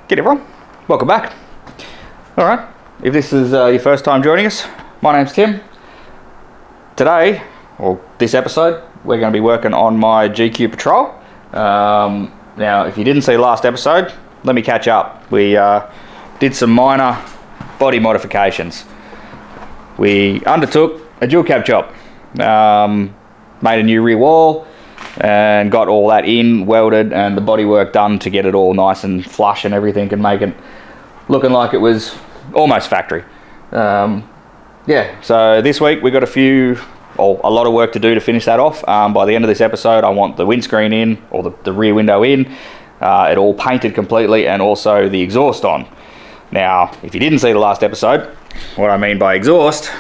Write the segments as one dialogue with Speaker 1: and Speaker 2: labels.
Speaker 1: G'day everyone, welcome back. Alright, if this is your first time joining us, my name's Tim. Today, or this episode, we're going to be working on my GQ Patrol. Now, if you didn't see last episode, let me catch up. We did some minor body modifications. We undertook a dual cab chop, made a new rear wall, and got all that in, welded, and the bodywork done to get it all nice and flush and everything, and make it looking like it was almost factory. Yeah, so this week we got a lot of work to do to finish that off. By the end of this episode, I want the windscreen in, or the rear window in, it all painted completely, and also the exhaust on. Now, if you didn't see the last episode, what I mean by exhaust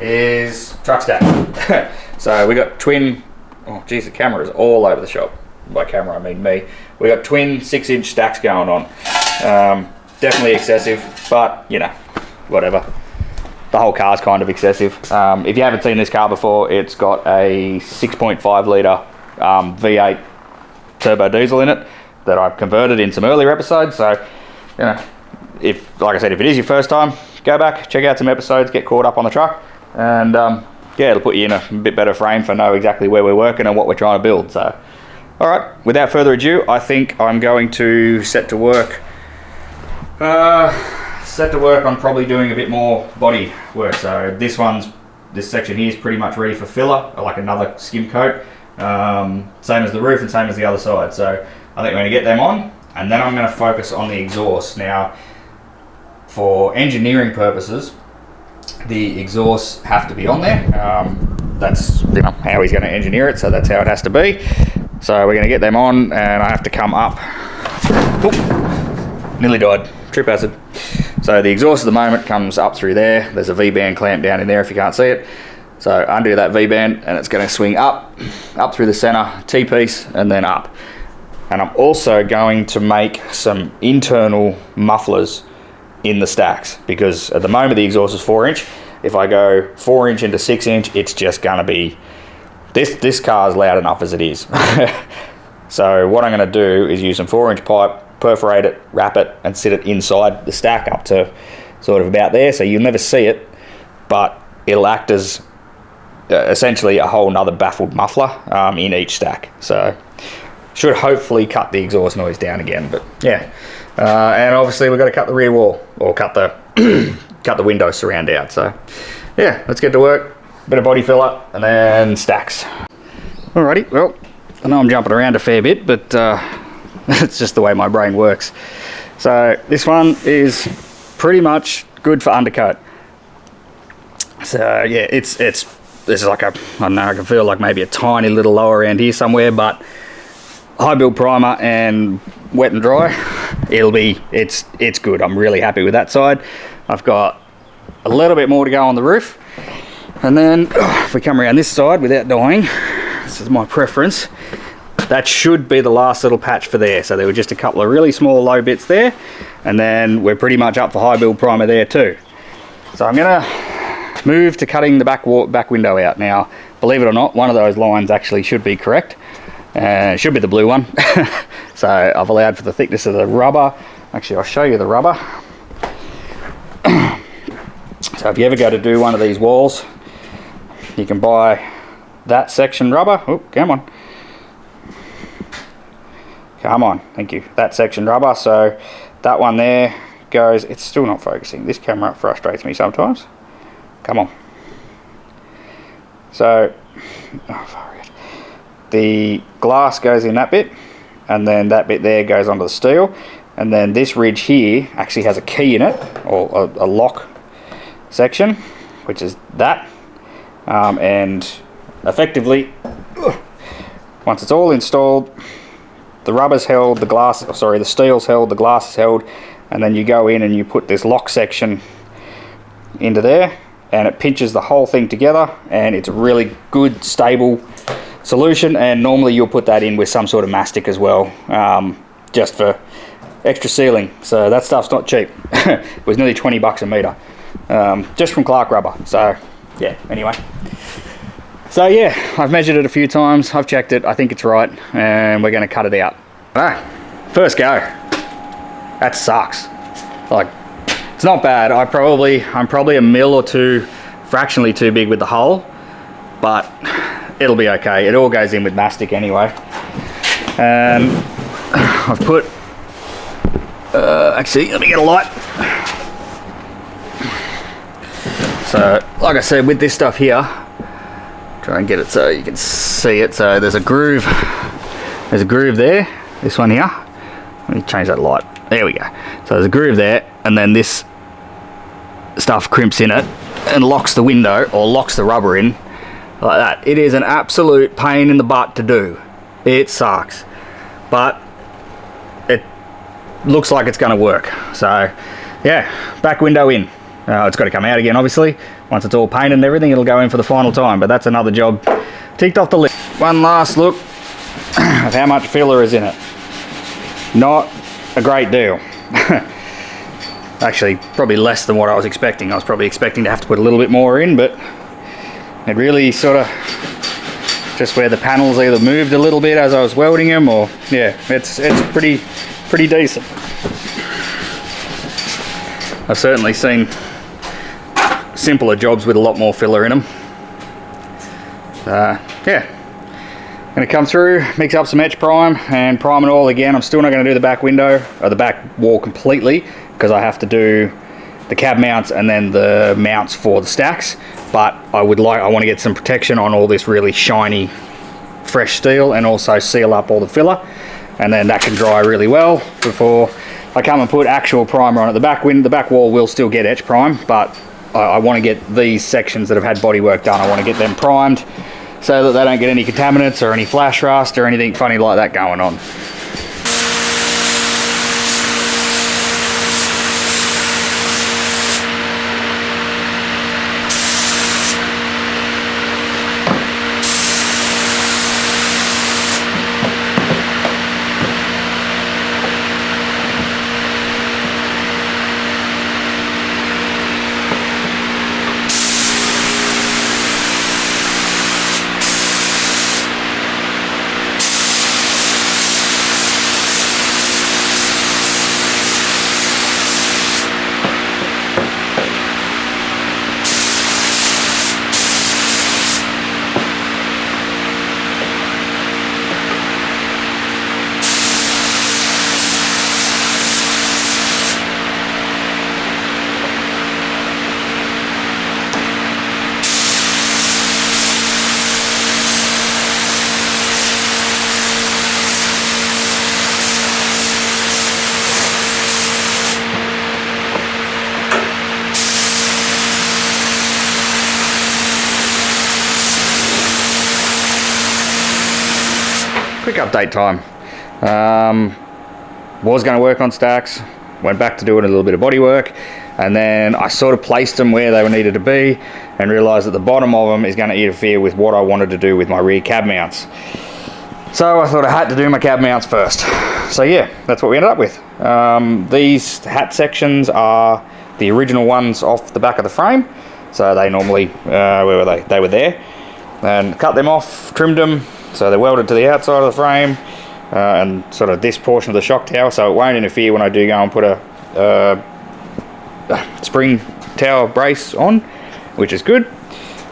Speaker 1: is truck stack. So we got twin, oh geez, the camera is all over the shop. By camera I mean me. We got twin 6-inch stacks going on. Definitely excessive, but you know, whatever. The whole car's kind of excessive. If you haven't seen this car before, it's got a 6.5 litre V8 turbo diesel in it that I've converted in some earlier episodes. So, you know, like I said, if it is your first time, go back, check out some episodes, get caught up on the truck, and yeah, it'll put you in a bit better frame for know exactly where we're working and what we're trying to build. So, all right, without further ado, I think I'm going to set to work on probably doing a bit more body work. So this section here is pretty much ready for filler, like another skim coat, same as the roof and same as the other side. So I think we're going to get them on, and then I'm going to focus on the exhaust. Now, for engineering purposes, the exhausts have to be on there. That's, you know, how he's going to engineer it, so that's how it has to be. So we're going to get them on, and I have to come up. Oop, nearly died, trip hazard. So the exhaust at the moment comes up through there. There's a V-band clamp down in there if you can't see it. So undo that V-band, and it's going to swing up through the center T-piece and then up. And I'm also going to make some internal mufflers in the stacks, because at the moment the exhaust is 4-inch. If I go 4-inch into 6-inch, it's just going to be, this car is loud enough as it is. So what I'm going to do is use some 4-inch pipe, perforate it, wrap it, and sit it inside the stack up to sort of about there, so you'll never see it, but it'll act as essentially a whole nother baffled muffler in each stack. So should hopefully cut the exhaust noise down again. But yeah, and obviously we've got to cut the rear wall, or cut the cut the window surround out. So yeah, let's get to work. Bit of body filler and then stacks. Alrighty, well, I know I'm jumping around a fair bit, but it's just the way my brain works. So this one is pretty much good for undercoat. So yeah, this is like a, I don't know, I can feel like maybe a tiny little lower around here somewhere, but high build primer and wet and dry, it's good. I'm really happy with that side. I've got a little bit more to go on the roof, and then if we come around this side without dying, this is my preference, that should be the last little patch for there. So there were just a couple of really small low bits there, and then we're pretty much up for high build primer there too. So I'm gonna move to cutting the back window out. Now, believe it or not, one of those lines actually should be correct. It should be the blue one. So I've allowed for the thickness of the rubber. Actually, I'll show you the rubber. So if you ever go to do one of these walls, you can buy that section rubber. Oh, come on, thank you. That section rubber. So that one there goes, it's still not focusing. This camera frustrates me sometimes. Come on. So, the glass goes in that bit, and then that bit there goes onto the steel, and then this ridge here actually has a key in it, or a lock section, which is that, and effectively, once it's all installed, the rubber's held, the steel's held, the glass is held, and then you go in and you put this lock section into there, and it pinches the whole thing together, and it's a really good, stable solution. And normally you'll put that in with some sort of mastic as well, just for extra sealing. So that stuff's not cheap. It was nearly 20 bucks a meter, just from Clark Rubber. So yeah, anyway, So yeah, I've measured it a few times, I've checked it, I think it's right, and we're going to cut it out. Alright, first go. That sucks. Like, it's not bad. I'm probably a mil or two fractionally too big with the hole, but it'll be okay. It all goes in with mastic anyway. And I've put, actually, let me get a light. So, like I said, with this stuff here, try and get it so you can see it. So there's a groove there, this one here. Let me change that light. There we go. So there's a groove there, and then this stuff crimps in it and locks the window, or locks the rubber in, like that. It is an absolute pain in the butt to do. It sucks. But it looks like it's going to work. So, yeah, back window in. It's got to come out again, obviously. Once it's all painted and everything, it'll go in for the final time. But that's another job ticked off the list. One last look of how much filler is in it. Not a great deal. Actually, probably less than what I was expecting. I was probably expecting to have to put a little bit more in, but it really sort of just where the panels either moved a little bit as I was welding them, or yeah, it's pretty decent. I've certainly seen simpler jobs with a lot more filler in them. Yeah, gonna come through, mix up some etch prime and prime it all again. I'm still not going to do the back window or the back wall completely, because I have to do the cab mounts and then the mounts for the stacks. But I want to get some protection on all this really shiny fresh steel, and also seal up all the filler, and then that can dry really well before I come and put actual primer on it. The back wall will still get etch prime, but I want to get these sections that have had bodywork done, I want to get them primed so that they don't get any contaminants or any flash rust or anything funny like that going on. Quick update time. Was going to work on stacks, went back to doing a little bit of body work, and then I sort of placed them where they needed to be and realized that the bottom of them is going to interfere with what I wanted to do with my rear cab mounts. So I thought I had to do my cab mounts first. So yeah, that's what we ended up with. These hat sections are the original ones off the back of the frame. So they normally, where were they? They were there. And cut them off, trimmed them, so they're welded to the outside of the frame, and sort of this portion of the shock tower, so it won't interfere when I do go and put a spring tower brace on, which is good.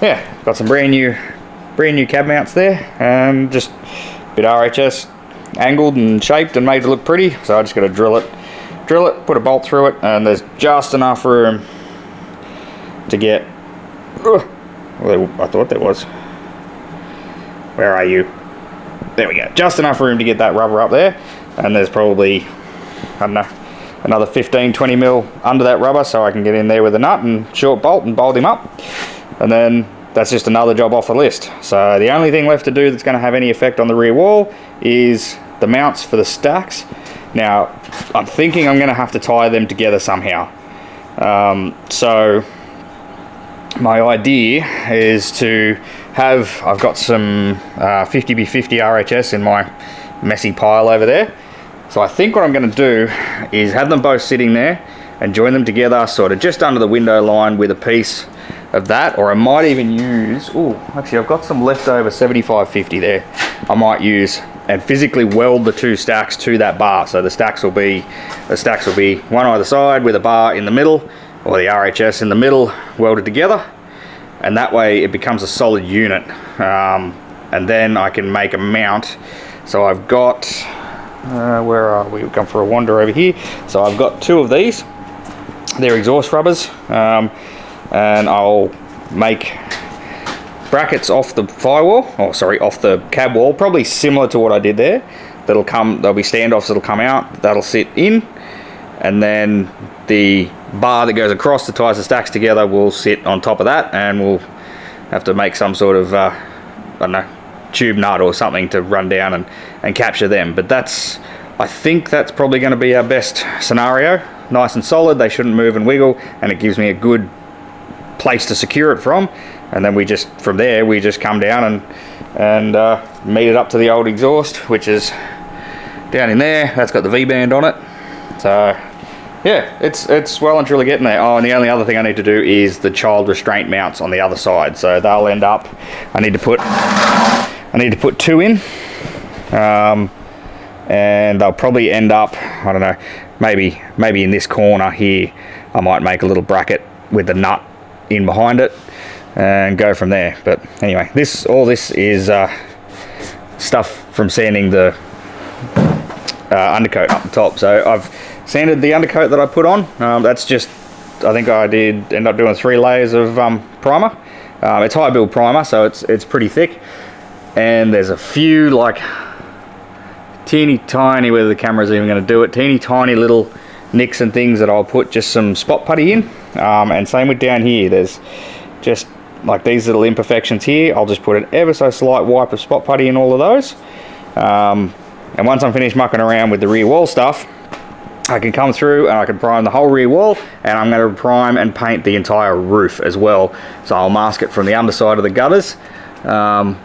Speaker 1: Yeah, got some brand new cab mounts there, and just a bit RHS angled and shaped and made to look pretty. So I just got to drill it, put a bolt through it, and there's just enough room to get. Well, I thought there was. Where are you? There we go. Just enough room to get that rubber up there, and there's probably, I don't know, another 15-20 mil under that rubber, so I can get in there with a nut and short bolt and bolt him up, and then that's just another job off the list. So the only thing left to do that's going to have any effect on the rear wall is the mounts for the stacks. Now I'm thinking I'm going to have to tie them together somehow. So my idea is to have, I've got some 50x50 RHS in my messy pile over there. So I think what I'm going to do is have them both sitting there and join them together sort of just under the window line with a piece of that, or I might even use, actually I've got some leftover 75x50 there. I might use and physically weld the two stacks to that bar. So the stacks will be one either side with a bar in the middle, or the RHS in the middle, welded together, and that way it becomes a solid unit. And then I can make a mount. So I've got, where are we? We've come for a wander over here. So I've got two of these. They're exhaust rubbers, and I'll make brackets off the firewall, off the cab wall, probably similar to what I did there. They'll be standoffs that'll come out, that'll sit in, and then the bar that goes across that ties the stacks together will sit on top of that, and we'll have to make some sort of, I don't know, tube nut or something to run down and capture them. But I think that's probably going to be our best scenario. Nice and solid, they shouldn't move and wiggle, and it gives me a good place to secure it from. And then from there we just come down and meet it up to the old exhaust, which is down in there. That's got the V-band on it. So yeah, it's well and truly getting there. Oh, and the only other thing I need to do is the child restraint mounts on the other side. So they'll end up, I need to put two in, and they'll probably end up, I don't know, maybe in this corner here I might make a little bracket with the nut in behind it and go from there. But anyway, all this is stuff from sanding the undercoat up the top. So I've sanded the undercoat that I put on. That's just, I think I did end up doing 3 layers of primer. It's high build primer, so it's pretty thick, and there's a few like teeny tiny, whether the camera's even going to do it, teeny tiny little nicks and things that I'll put just some spot putty in. And same with down here, there's just like these little imperfections here. I'll just put an ever so slight wipe of spot putty in all of those, and once I'm finished mucking around with the rear wall stuff, I can come through and I can prime the whole rear wall, and I'm going to prime and paint the entire roof as well. So I'll mask it from the underside of the gutters. Oh,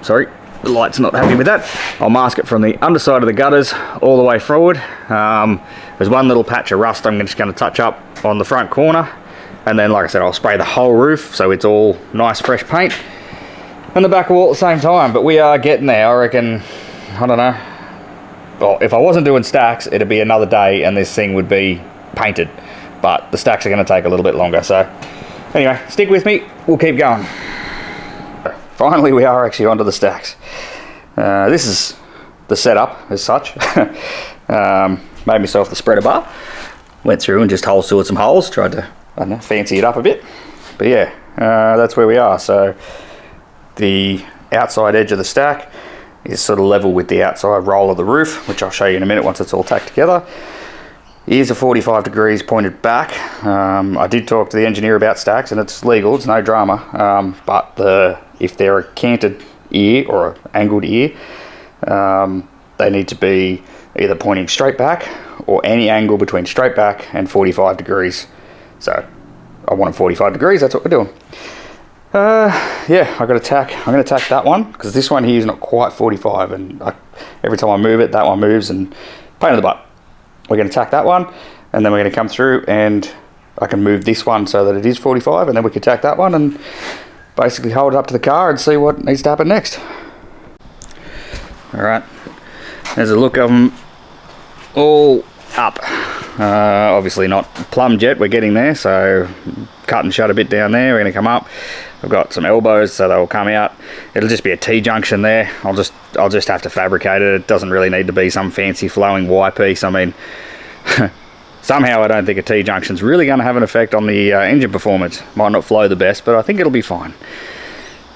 Speaker 1: sorry, the light's not happy with that. I'll mask it from the underside of the gutters all the way forward. There's one little patch of rust I'm just going to touch up on the front corner, and then, like I said, I'll spray the whole roof so it's all nice fresh paint, and the back wall at the same time. But we are getting there, I reckon. I don't know. Well, if I wasn't doing stacks, it'd be another day and this thing would be painted, but the stacks are going to take a little bit longer. So anyway, stick with me, we'll keep going. Finally, we are actually onto the stacks. This is the setup as such. Made myself the spreader bar, went through and just hole sealed some holes, tried to, I don't know, fancy it up a bit. But yeah, that's where we are. So the outside edge of the stack is sort of level with the outside roll of the roof, which I'll show you in a minute once it's all tacked together. Here's a 45 degrees pointed back. I did talk to the engineer about stacks, and it's legal, it's no drama. But if they're a canted ear or an angled ear, they need to be either pointing straight back or any angle between straight back and 45 degrees. So I want them 45 degrees, that's what we're doing. Yeah, I'm going to tack that one, because this one here is not quite 45, and every time I move it, that one moves, and pain in the butt. We're going to tack that one, and then we're going to come through and I can move this one so that it is 45, and then we can tack that one and basically hold it up to the car and see what needs to happen next. Alright, there's a look of them all up. Obviously not plumbed yet, we're getting there, so cut and shut a bit down there, we're going to come up. I've got some elbows, so they'll come out. It'll just be a T-junction there. I'll just have to fabricate it. It doesn't really need to be some fancy flowing Y piece. I mean, somehow I don't think a T-junction's really going to have an effect on the engine performance. Might not flow the best, but I think it'll be fine.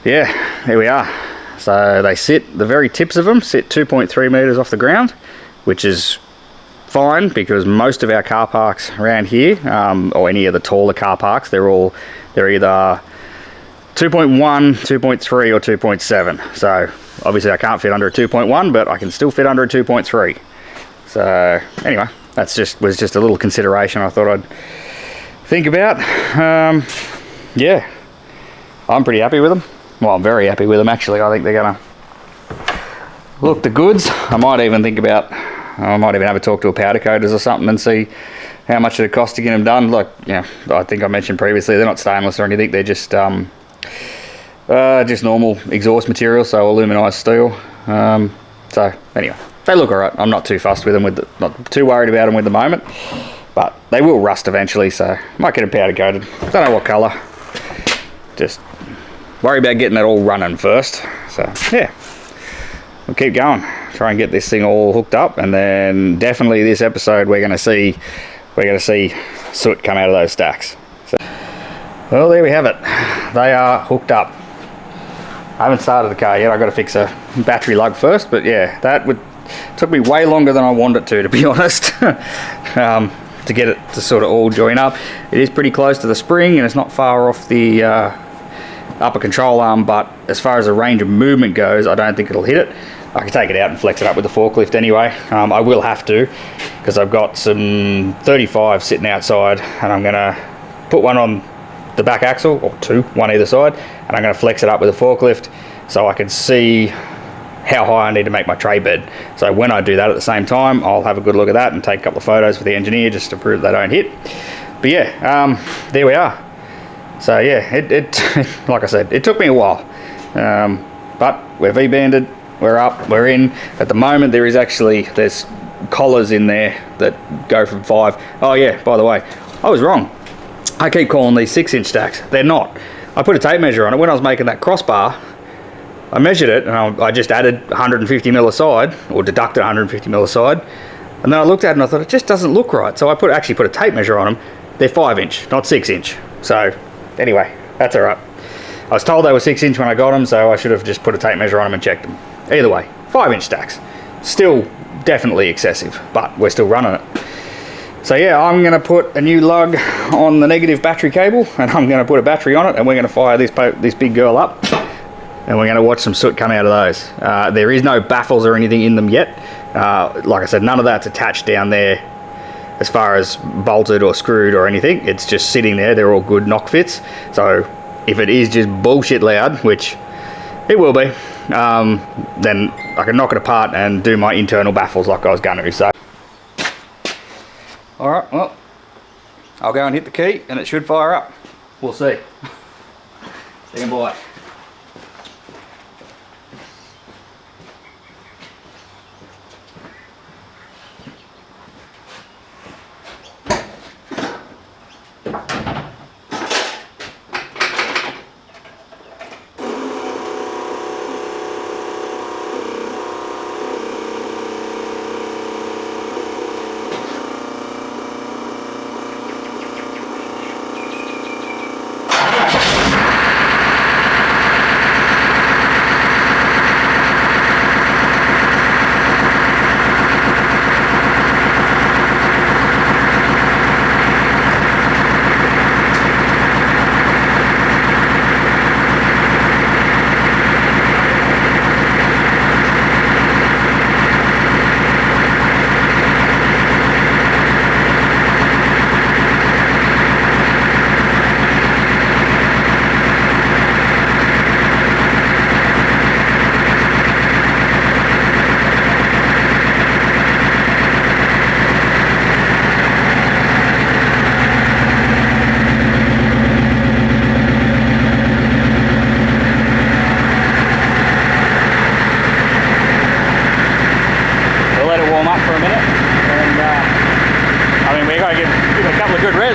Speaker 1: Yeah, here we are. So they sit, the very tips of them sit 2.3 meters off the ground, which is fine, because most of our car parks around here, or any of the taller car parks, they're either 2.1, 2.3 or 2.7. So obviously I can't fit under a 2.1, but I can still fit under a 2.3. So anyway, was just a little consideration I thought I'd think about. Yeah, I'm pretty happy with them. Well, I'm very happy with them actually. I think they're gonna look the goods. I might even have a talk to a powder coaters or something and see how much it costs to get them done. Like, yeah, I think I mentioned previously, they're not stainless or anything. They're just normal exhaust material, so aluminized steel. So anyway, they look alright. I'm not too fussed with them, not too worried about them at the moment, but they will rust eventually, so might get them powder coated. Don't know what colour. Just worry about getting it all running first. So yeah, we'll keep going. Try and get this thing all hooked up, and then definitely this episode we're going to see soot come out of those stacks. So, well, there we have it. They are hooked up. I haven't started the car yet. I've got to fix a battery lug first, but yeah, took me way longer than I wanted it to be honest, to get it to sort of all join up. It is pretty close to the spring, and it's not far off the upper control arm, but as far as the range of movement goes, I don't think it'll hit it. I can take it out and flex it up with the forklift anyway. I will have to, because I've got some 35 sitting outside, and I'm going to put one on the back axle, or two, one either side, and I'm going to flex it up with a forklift so I can see how high I need to make my tray bed. So when I do that at the same time, I'll have a good look at that and take a couple of photos for the engineer just to prove they don't hit. But yeah, there we are. So yeah, it like I said, it took me a while, but we're V-banded, we're up, we're in. At the moment there's collars in there that go from 5. Oh yeah, by the way, I was wrong. I keep calling these 6-inch stacks. They're not. I put a tape measure on it. When I was making that crossbar, I measured it, and I just added 150 mil aside, or deducted 150 mil aside, and then I looked at it and I thought, it just doesn't look right. So I actually put a tape measure on them. They're 5-inch, not 6-inch. So anyway, that's all right. I was told they were 6-inch when I got them, so I should have just put a tape measure on them and checked them. Either way, 5-inch stacks. Still definitely excessive, but we're still running it. So yeah, I'm going to put a new lug on the negative battery cable, and I'm going to put a battery on it, and we're going to fire this big girl up, and we're going to watch some soot come out of those. There is no baffles or anything in them yet. Like I said, none of that's attached down there as far as bolted or screwed or anything. It's just sitting there. They're all good knock fits. So if it is just bullshit loud, which it will be, then I can knock it apart and do my internal baffles like I was going to. So alright, well, I'll go and hit the key and it should fire up. We'll see. Stand by.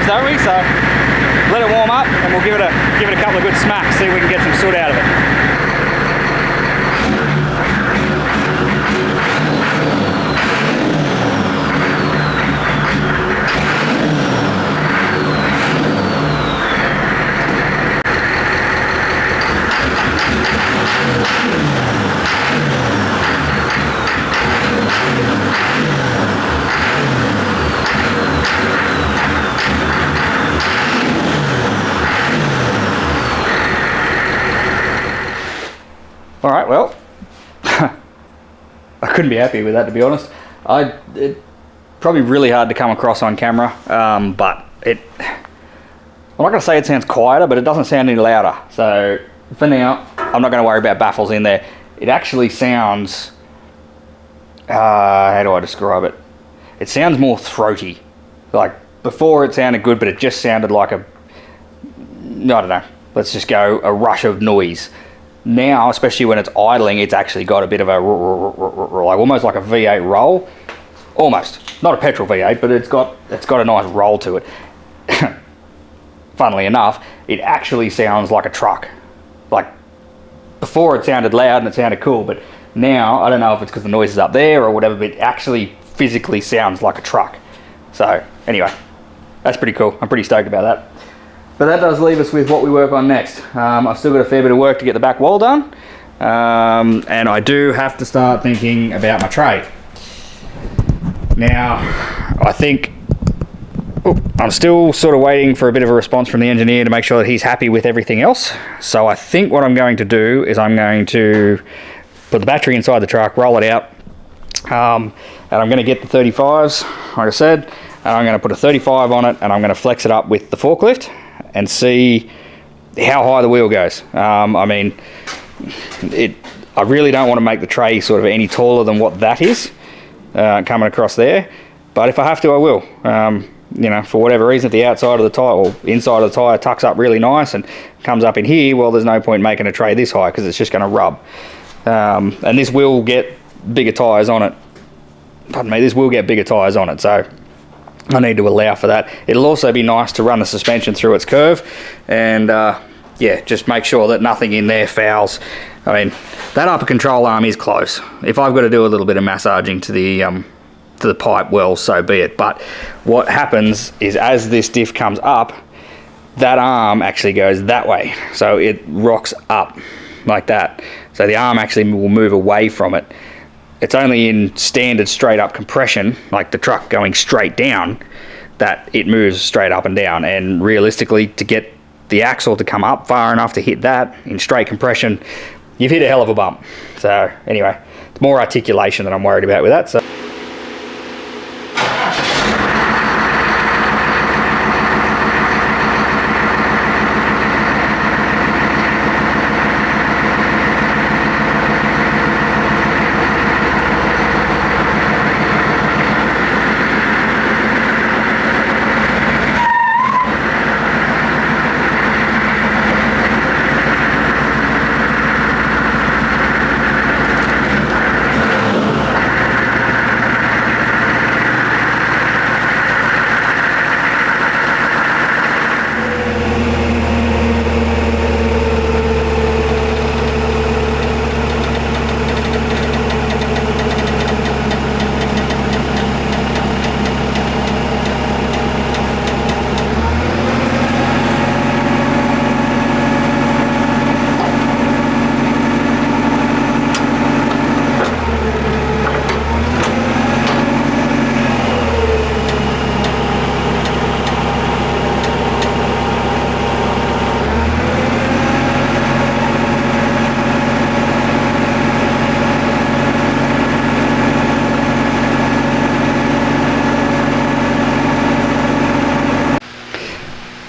Speaker 1: Don't we? So let it warm up and we'll give it a couple of good smacks, see if we can get some soot out of it. All right, well, I couldn't be happier with that, to be honest. It's probably really hard to come across on camera, but I'm not going to say it sounds quieter, but it doesn't sound any louder. So for now, I'm not going to worry about baffles in there. It actually sounds, how do I describe it? It sounds more throaty. Like before it sounded good, but it just sounded like I don't know, let's just go a rush of noise. now, especially when it's idling, it's actually got a bit of a like almost like a V8 roll, almost not a petrol V8, but it's got a nice roll to it. Funnily enough, it actually sounds like a truck. Like before, it sounded loud and it sounded cool, but now I don't know if it's because the noise is up there or whatever, but it actually physically sounds like a truck. So anyway, that's pretty cool. I'm pretty stoked about that. But that does leave us with what we work on next. I've still got a fair bit of work to get the back wall done, and I do have to start thinking about my tray. Now, I think I'm still sort of waiting for a bit of a response from the engineer to make sure that he's happy with everything else. So I think what I'm going to do is I'm going to put the battery inside the truck, roll it out, and I'm going to get the 35s, like I said, and I'm going to put a 35 on it, and I'm going to flex it up with the forklift and see how high the wheel goes. I mean, I really don't want to make the tray sort of any taller than what that is coming across there, but if I have to, I will. You know, for whatever reason, if the outside of the tyre or inside of the tyre tucks up really nice and comes up in here, well, there's no point making a tray this high because it's just going to rub. And this will get bigger tyres on it. Pardon me, this will get bigger tyres on it, so I need to allow for that. It'll also be nice to run the suspension through its curve and yeah, just make sure that nothing in there fouls. I mean, that upper control arm is close. If I've got to do a little bit of massaging to the pipe, well, so be it. But what happens is as this diff comes up, that arm actually goes that way. So it rocks up like that. So the arm actually will move away from it. It's only in standard straight up compression, like the truck going straight down, that it moves straight up and down. And realistically, to get the axle to come up far enough to hit that in straight compression, you've hit a hell of a bump. So anyway, it's more articulation that I'm worried about with that. So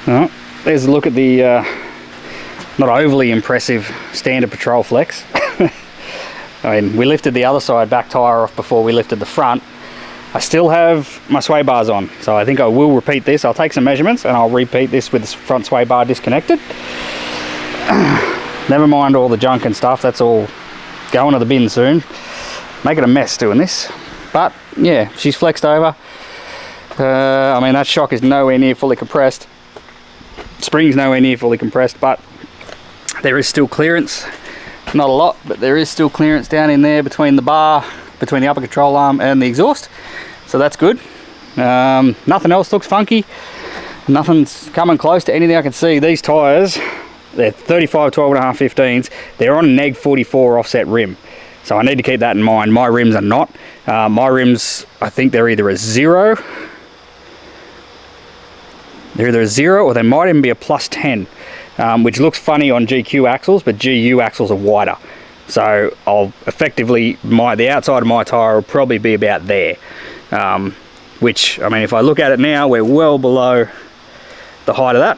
Speaker 1: oh, there's a look at the not overly impressive standard patrol flex. I mean, we lifted the other side back tyre off before we lifted the front. I still have my sway bars on, so I think I will repeat this. I'll take some measurements and I'll repeat this with the front sway bar disconnected. Never mind all the junk and stuff, that's all going to the bin soon. Making a mess doing this, but yeah, she's flexed over. I mean, that shock is nowhere near fully compressed. Spring's nowhere near fully compressed, but there is still clearance. Not a lot, but there is still clearance down in there between the bar, between the upper control arm and the exhaust, so that's good. Nothing else looks funky. Nothing's coming close to anything I can see. These tyres, they're 35 12.5 15s. They're on neg 44 offset rim, so I need to keep that in mind. My rims are not. My rims, I think they're either a 0. They're either a 0 or they might even be a plus 10, which looks funny on GQ axles, but GU axles are wider. So I'll effectively, the outside of my tyre will probably be about there. Which, I mean, if I look at it now, we're well below the height of that,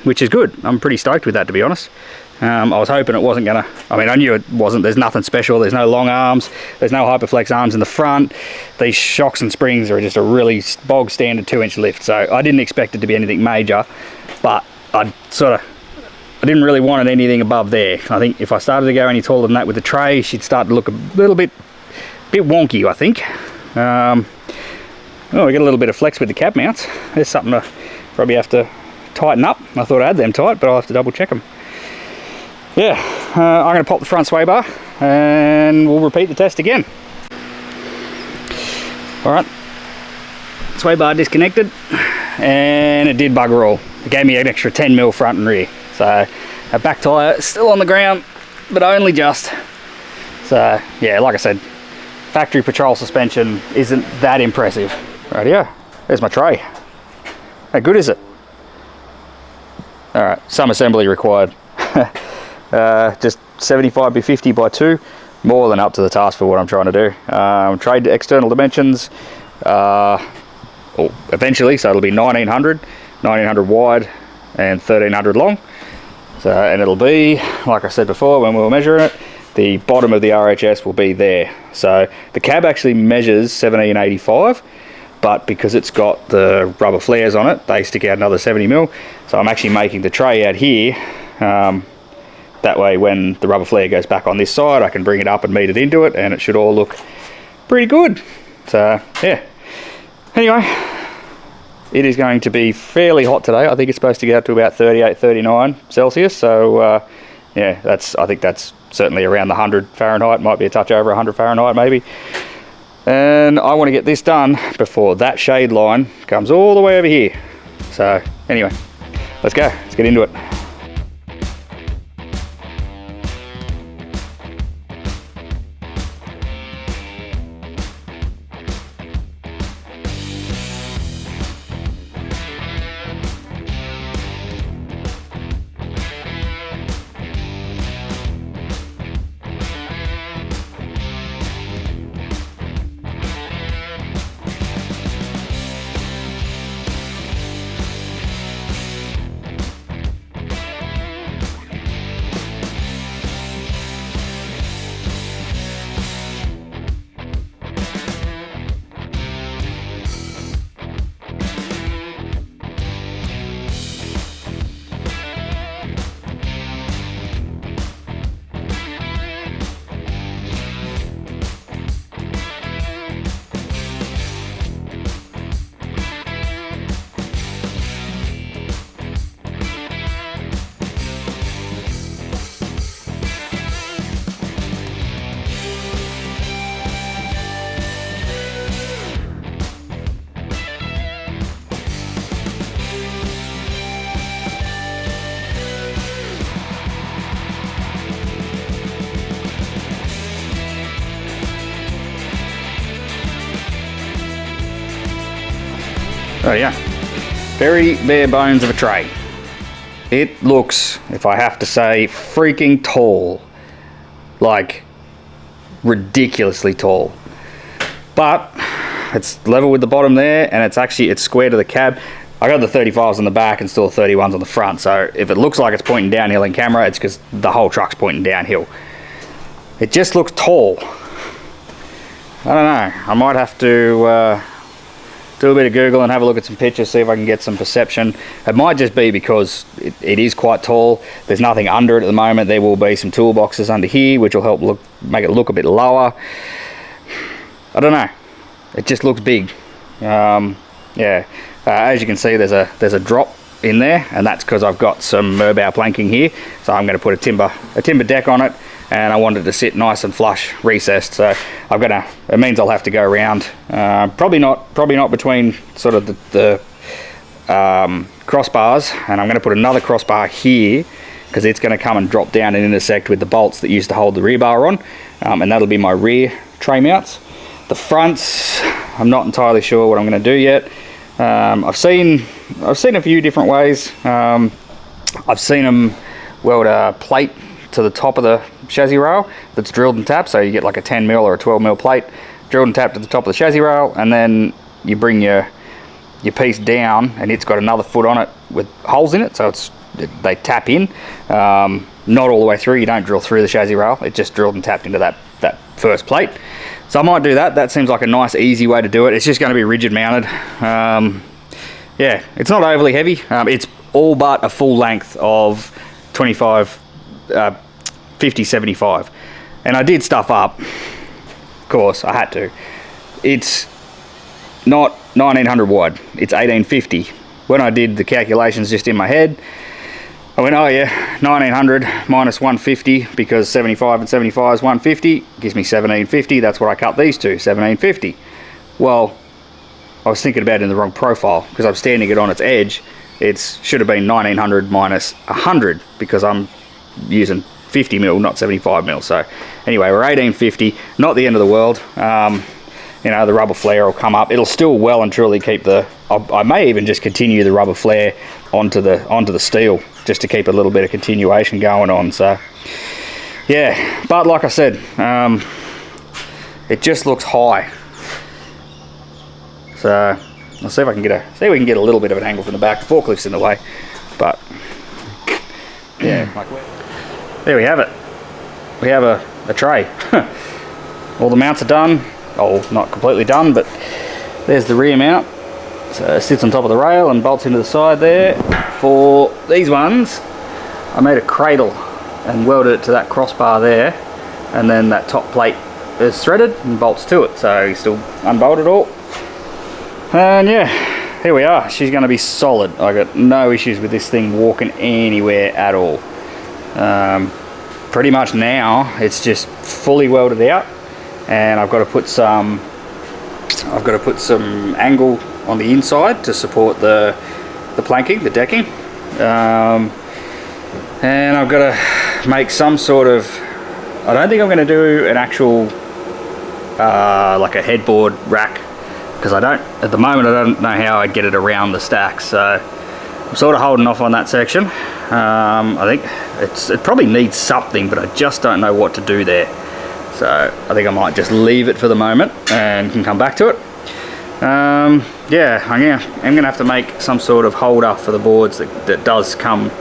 Speaker 1: which is good. I'm pretty stoked with that, to be honest. I was hoping it wasn't gonna, I mean, I knew it wasn't. There's nothing special. There's no long arms. There's no Hyperflex arms in the front. These shocks and springs are just a really bog standard 2-inch lift. So I didn't expect it to be anything major, but I sort of I didn't really want anything above there. I think if I started to go any taller than that with the tray, she'd start to look a little bit wonky, I think. Oh, we got a little bit of flex with the cab mounts. There's something to probably have to tighten up. I thought I had them tight, but I'll have to double check them. Yeah, I'm going to pop the front sway bar and we'll repeat the test again. Alright, sway bar disconnected and it did bugger all. It gave me an extra 10mm front and rear. So our back tyre is still on the ground, but only just. So yeah, like I said, factory patrol suspension isn't that impressive. Right here, there's my tray. How good is it? Alright, some assembly required. Just 75 by 50 by 2, more than up to the task for what I'm trying to do. Trade external dimensions eventually, so it'll be 1900 wide and 1300 long. So, and it'll be, like I said before when we were measuring it, the bottom of the RHS will be there. So the cab actually measures 1785, but because it's got the rubber flares on it, they stick out another 70mm. So I'm actually making the tray out here. That way when the rubber flare goes back on this side, I can bring it up and meet it into it, and it should all look pretty good. So yeah, anyway, it is going to be fairly hot today. I think it's supposed to get up to about 38, 39 Celsius. So yeah, I think that's certainly around the 100 Fahrenheit, might be a touch over 100 Fahrenheit maybe. And I want to get this done before that shade line comes all the way over here. So anyway, let's go, let's get into it. Oh yeah, very bare bones of a tray. It looks, if I have to say, freaking tall. Like, ridiculously tall. But it's level with the bottom there, and it's square to the cab. I got the 35s on the back and still 31s on the front, so if it looks like it's pointing downhill in camera, it's because the whole truck's pointing downhill. It just looks tall. I don't know, I might have to do a bit of Google and have a look at some pictures, see if I can get some perception. It might just be because it is quite tall. There's nothing under it at the moment. There will be some toolboxes under here, which will help make it look a bit lower. I don't know. It just looks big. Yeah. As you can see, there's a drop in there, and that's because I've got some Merbau planking here. So I'm going to put a timber deck on it, and I want it to sit nice and flush, recessed. So it means I'll have to go around, probably not between sort of the crossbars, and I'm going to put another crossbar here because it's going to come and drop down and intersect with the bolts that used to hold the rear bar on, and that'll be my rear tray mounts. The fronts, I'm not entirely sure what I'm going to do yet. I've seen a few different ways. I've seen them weld a plate to the top of the chassis rail that's drilled and tapped, so you get like a 10mm or a 12mm plate drilled and tapped to the top of the chassis rail, and then you bring your piece down and it's got another foot on it with holes in it, so they tap in, not all the way through. You don't drill through the chassis rail, it's just drilled and tapped into that first plate. So I might do that. Seems like a nice easy way to do it. It's just going to be rigid mounted. Yeah, it's not overly heavy. It's all but a full length of 25, 50, 75. And I did stuff up. Of course, I had to. It's not 1900 wide, it's 1850. When I did the calculations just in my head, I went, oh yeah, 1900 minus 150, because 75 and 75 is 150, gives me 1750. That's what I cut these to, 1750. Well, I was thinking about it in the wrong profile, because I'm standing it on its edge. It should have been 1900 minus 100, because I'm using 50 mil, not 75 mil. So anyway, we're 1850, not the end of the world. You know, the rubber flare will come up. It'll still well and truly keep the, I may even just continue the rubber flare onto the steel, just to keep a little bit of continuation going on. So yeah, but like I said, it just looks high. So I'll see if I can see if we can get a little bit of an angle from the back. The forklift's in the way, but yeah, there we have it. We have a tray. All the mounts are done. Oh, not completely done, but there's the rear mount. So it sits on top of the rail and bolts into the side there. For these ones, I made a cradle and welded it to that crossbar there, and then that top plate is threaded and bolts to it. So you still unbolt it all. And yeah, here we are. She's going to be solid. I got no issues with this thing walking anywhere at all. Pretty much now it's just fully welded out, and I've got to put some angle on the inside to support the planking, the decking, and I've got to make some sort of, I don't think I'm going to do an actual like a headboard rack, because at the moment I don't know how I'd get it around the stacks, so I'm sort of holding off on that section. I think it probably needs something, but I just don't know what to do there. So I think I might just leave it for the moment and can come back to it. Yeah, I'm gonna have to make some sort of holder for the boards that does come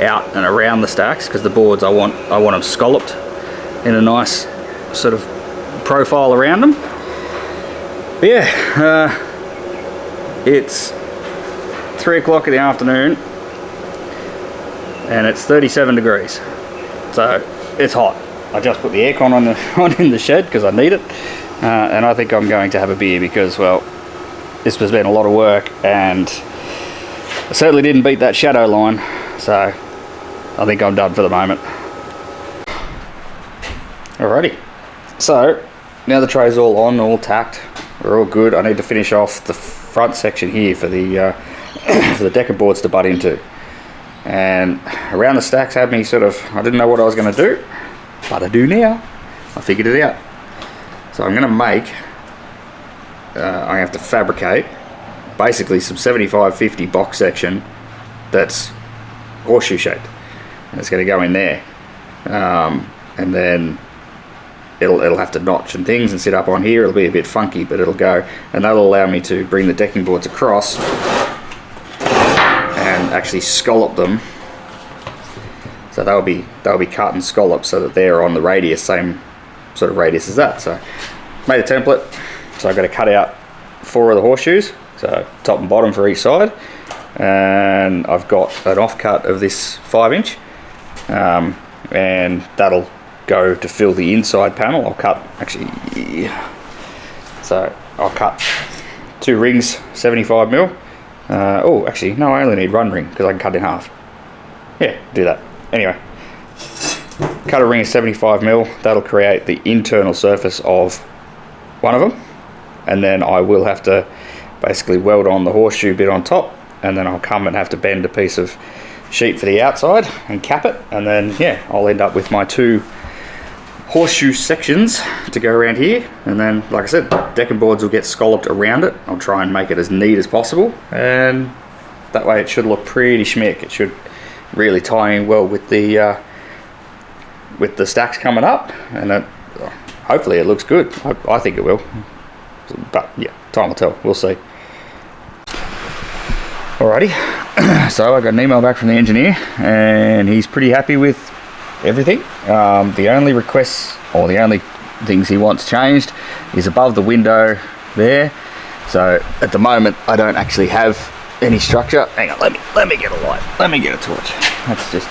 Speaker 1: out and around the stacks, because the boards I want them scalloped in a nice sort of profile around them. But yeah, it's 3 o'clock in the afternoon and it's 37 degrees, so it's hot. I just put the aircon on in the shed because I need it, and I think I'm going to have a beer, because, well, this has been a lot of work and I certainly didn't beat that shadow line, so I think I'm done for the moment. Alrighty, so now the tray's all on, all tacked, we're all good. I need to finish off the front section here for the for the decker boards to butt into, and around the stacks had me sort of, I didn't know what I was going to do, but I do now. I figured it out. So I'm going to make, I have to fabricate basically some 75/50 box section that's horseshoe shaped, and it's going to go in there, and then it'll have to notch and things and sit up on here. It'll be a bit funky, but it'll go, and that'll allow me to bring the decking boards across and actually scallop them. So they'll be cut and scalloped so that they're on the radius, same sort of radius as that. So made a template. So I've got to cut out 4 of the horseshoes, so top and bottom for each side, and I've got an offcut of this 5-inch, and that'll go to fill the inside panel. I'll cut, actually, so I'll cut 2 rings, 75mm. Oh, actually, no, I only need 1 ring because I can cut in half. Yeah, do that. Anyway, cut a ring of 75mm. That'll create the internal surface of one of them, and then I will have to basically weld on the horseshoe bit on top, and then I'll come and have to bend a piece of sheet for the outside and cap it, and then yeah, I'll end up with my 2 horseshoe sections to go around here, and then, like I said, decking boards will get scalloped around it. I'll try and make it as neat as possible, and that way it should look pretty schmick. It should really tie in well with the stacks coming up, and hopefully it looks good. I think it will, but yeah, time will tell. We'll see. Alrighty, so I got an email back from the engineer, and he's pretty happy with everything. The only requests, or the only things he wants changed, is above the window there. So at the moment I don't actually have any structure. Hang on, let me get a light, let me get a torch. That's just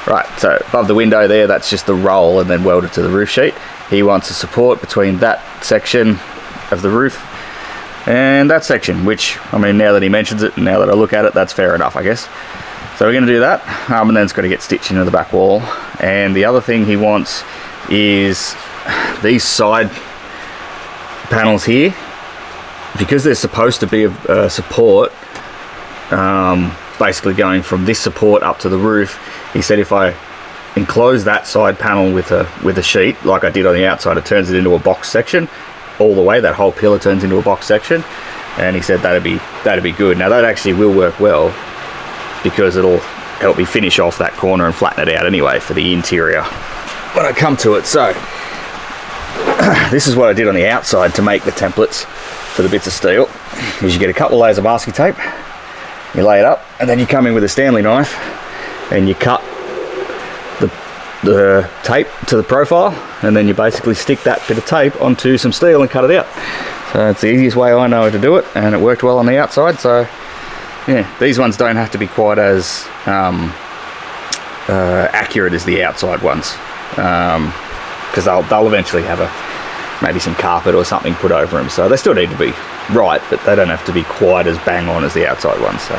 Speaker 1: Right, so above the window there, that's just the roll and then welded to the roof sheet. He wants a support between that section of the roof and that section, which, I mean, now that he mentions it and now that I look at it, that's fair enough, I guess. So we're going to do that, and then it's got to get stitched into the back wall. And the other thing he wants is these side panels here, because they're supposed to be a support, basically going from this support up to the roof. He said if I enclose that side panel with a sheet like I did on the outside, it turns it into a box section all the way. That whole pillar turns into a box section, and he said that'd be good. Now that actually will work well because it'll help me finish off that corner and flatten it out anyway for the interior when I come to it. So this is what I did on the outside to make the templates for the bits of steel. Is you get a couple of layers of masking tape, you lay it up, and then you come in with a Stanley knife and you cut the tape to the profile, and then you basically stick that bit of tape onto some steel and cut it out. So it's the easiest way I know to do it, and it worked well on the outside. So yeah, these ones don't have to be quite as accurate as the outside ones, because they'll eventually have maybe some carpet or something put over them, so they still need to be right, but they don't have to be quite as bang on as the outside ones. So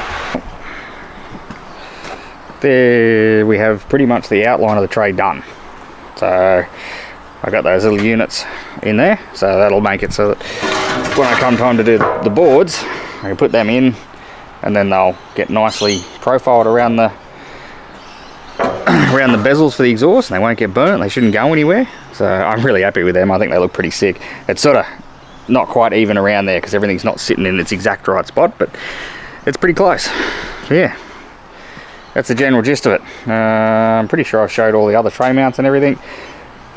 Speaker 1: there we have pretty much the outline of the tray done. So I got those little units in there, so that'll make it so that when I come time to do the boards, I can put them in, and then they'll get nicely profiled around the bezels for the exhaust, and they won't get burnt. They shouldn't go anywhere. So I'm really happy with them. I think they look pretty sick. It's sort of not quite even around there because everything's not sitting in its exact right spot, but it's pretty close. Yeah, that's the general gist of it. I'm pretty sure I've showed all the other tray mounts and everything.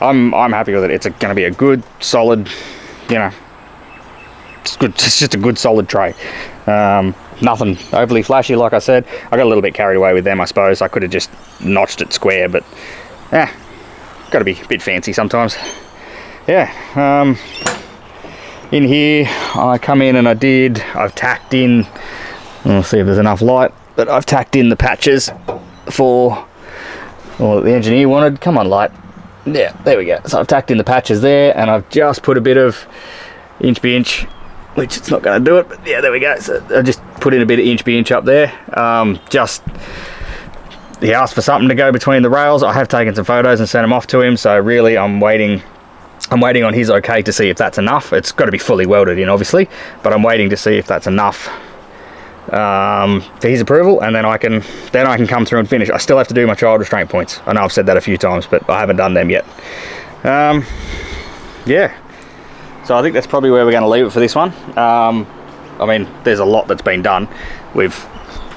Speaker 1: I'm happy with it. It's going to be a good, solid, you know, it's good. It's just a good, solid tray. Nothing overly flashy, like I said. I got a little bit carried away with them, I suppose. I could have just notched it square, but yeah, got to be a bit fancy sometimes. Yeah. In here, I come in and I've tacked in. We'll see if there's enough light, but I've tacked in the patches for what the engineer wanted. Come on, light. Yeah, there we go. So I've tacked in the patches there, and I've just put a bit of inch by inch, which it's not going to do it, but yeah, there we go. So I just put in a bit of inch by inch up there. He asked for something to go between the rails. I have taken some photos and sent them off to him, so really I'm waiting on his okay to see if that's enough. It's got to be fully welded in, obviously, but I'm waiting to see if that's enough for his approval, and then I can come through and finish. I still have to do my child restraint points. I know I've said that a few times, but I haven't done them yet. Yeah, so I think that's probably where we're going to leave it for this one. I mean, there's a lot that's been done. We've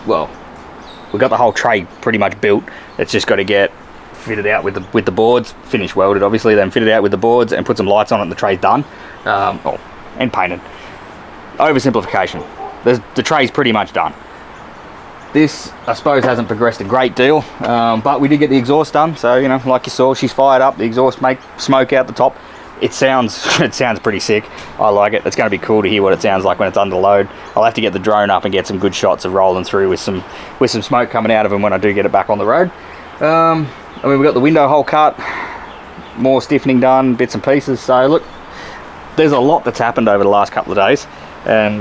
Speaker 1: got the whole tray pretty much built. It's just got to get fitted out with the boards, finished welded obviously, then fitted out with the boards and put some lights on it, and the tray's done. And painted. Oversimplification. The tray's pretty much done. This, I suppose, hasn't progressed a great deal, but we did get the exhaust done, so, you know, like you saw, she's fired up, the exhaust make smoke out the top. It sounds pretty sick. I like it. It's going to be cool to hear what it sounds like when it's under load. I'll have to get the drone up and get some good shots of rolling through with some smoke coming out of them when I do get it back on the road. I mean, we've got the window hole cut, more stiffening done, bits and pieces. So look, there's a lot that's happened over the last couple of days, and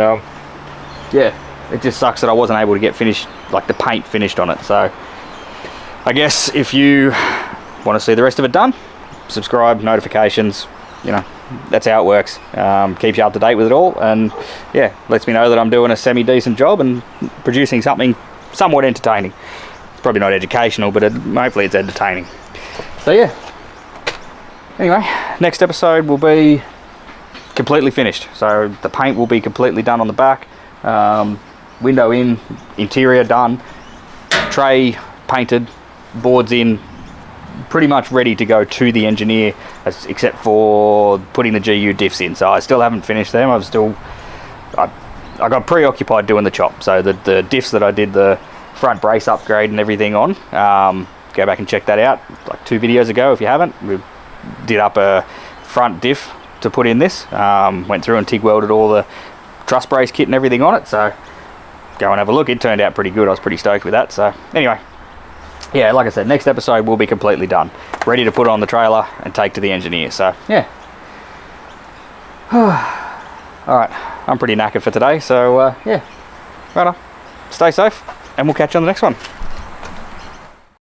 Speaker 1: yeah, it just sucks that I wasn't able to get the paint finished on it. So I guess if you want to see the rest of it done, subscribe, notifications, you know, that's how it works. Keeps you up to date with it all, and yeah, lets me know that I'm doing a semi-decent job and producing something somewhat entertaining. It's probably not educational, but hopefully it's entertaining. So yeah, anyway, next episode will be completely finished. So the paint will be completely done on the back, window in, interior done, tray painted, boards in, pretty much ready to go to the engineer, except for putting the GU diffs in. So I still haven't finished them. I got preoccupied doing the chop. So the diffs that I did the front brace upgrade and everything on, go back and check that out, like 2 videos ago if you haven't. We did up a front diff to put in this, went through and TIG welded all the truss brace kit and everything on it, so go and have a look. It turned out pretty good. I was pretty stoked with that. So anyway, yeah, like I said, next episode will be completely done, ready to put on the trailer and take to the engineer. So yeah. All right, I'm pretty knackered for today, so yeah, right on. Stay safe, and we'll catch you on the next one.